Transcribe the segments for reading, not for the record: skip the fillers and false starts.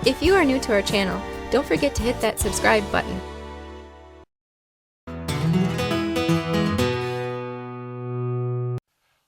If you are new to our channel, don't forget to hit that subscribe button.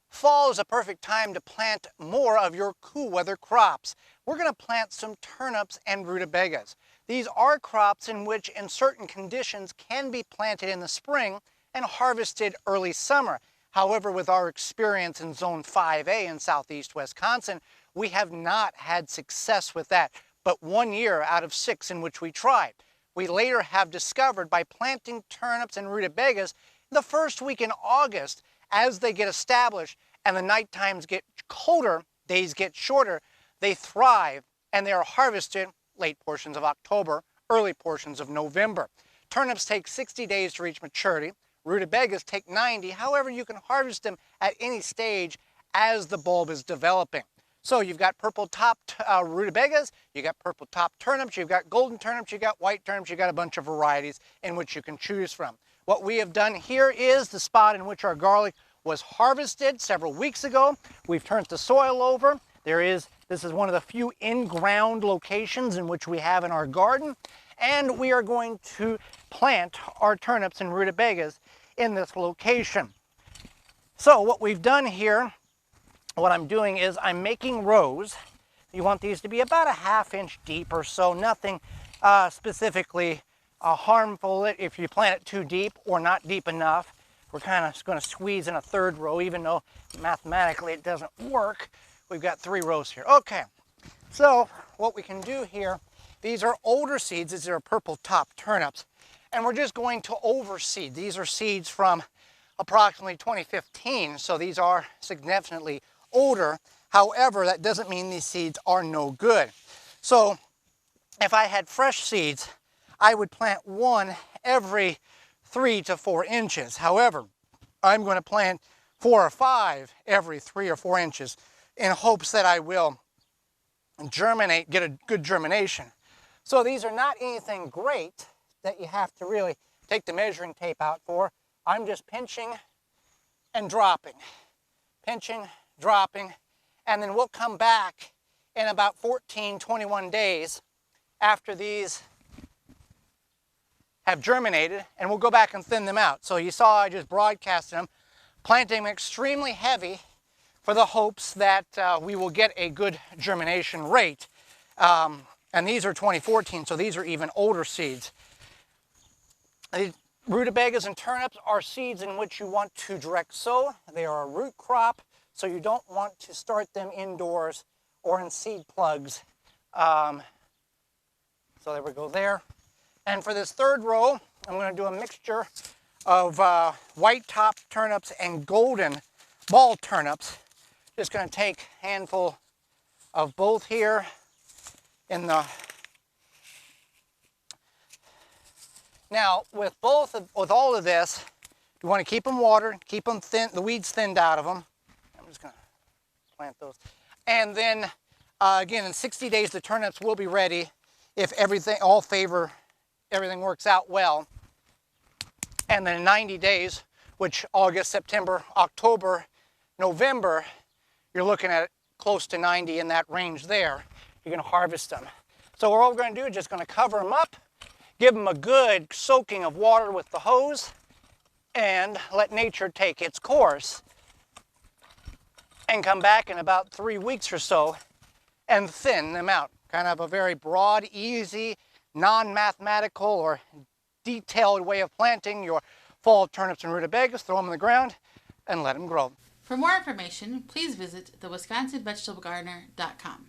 Fall is a perfect time to plant more of your cool weather crops. We're going to plant some turnips and rutabagas. These are crops in which, in certain conditions, can be planted in the spring and harvested early summer. However, with our experience in Zone 5A in southeast Wisconsin, we have not had success with that, but 1 year out of 6 in which we tried. We later have discovered by planting turnips and rutabagas the first week in August, as they get established and the night times get colder, days get shorter, they thrive and they are harvested late portions of October, early portions of November. Turnips take 60 days to reach maturity. Rutabagas take 90. However, you can harvest them at any stage as the bulb is developing. So you've got purple topped rutabagas, you've got purple topped turnips, you've got golden turnips, you've got white turnips, you've got a bunch of varieties in which you can choose from. What we have done here is the spot in which our garlic was harvested several weeks ago. We've turned the soil over. This is one of the few in-ground locations in which we have in our garden. And we are going to plant our turnips and rutabagas in this location. So what we've done here, what I'm doing is I'm making rows. You want these to be about a ½ inch deep or so, nothing specifically harmful if you plant it too deep or not deep enough. We're kind of going to squeeze in a third row, even though mathematically it doesn't work. We've got 3 rows here. Okay, so what we can do here, these are older seeds. These are purple top turnips, and we're just going to overseed. These are seeds from approximately 2015, so these are significantly older. However, that doesn't mean these seeds are no good. So if I had fresh seeds, I would plant one every 3 to 4 inches. However, I'm going to plant 4 or 5 every 3 or 4 inches in hopes that I will germinate, get a good germination. So these are not anything great that you have to really take the measuring tape out for. I'm just pinching and dropping, pinching, dropping, and then we'll come back in about 14, 21 days after these have germinated, and we'll go back and thin them out. So you saw I just broadcasted them, planting them extremely heavy for the hopes that we will get a good germination rate. And these are 2014, so these are even older seeds. The rutabagas and turnips are seeds in which you want to direct sow. They are a root crop, so you don't want to start them indoors or in seed plugs. So there we go there. And for this third row, I'm going to do a mixture of white top turnips and golden ball turnips. Just going to take a handful of both here in the... Now, with all of this, you want to keep them watered, keep them thin, the weeds thinned out of them. I'm just going to plant those. And then, again, in 60 days, the turnips will be ready if everything works out well. And then in 90 days, which August, September, October, November, you're looking at close to 90 in that range there. You're going to harvest them. So what we're going to do is just going to cover them up, give them a good soaking of water with the hose, and let nature take its course. And come back in about 3 weeks or so and thin them out. Kind of a very broad, easy, non-mathematical or detailed way of planting your fall turnips and rutabagas. Throw them in the ground and let them grow. For more information, please visit thewisconsinvegetablegardener.com.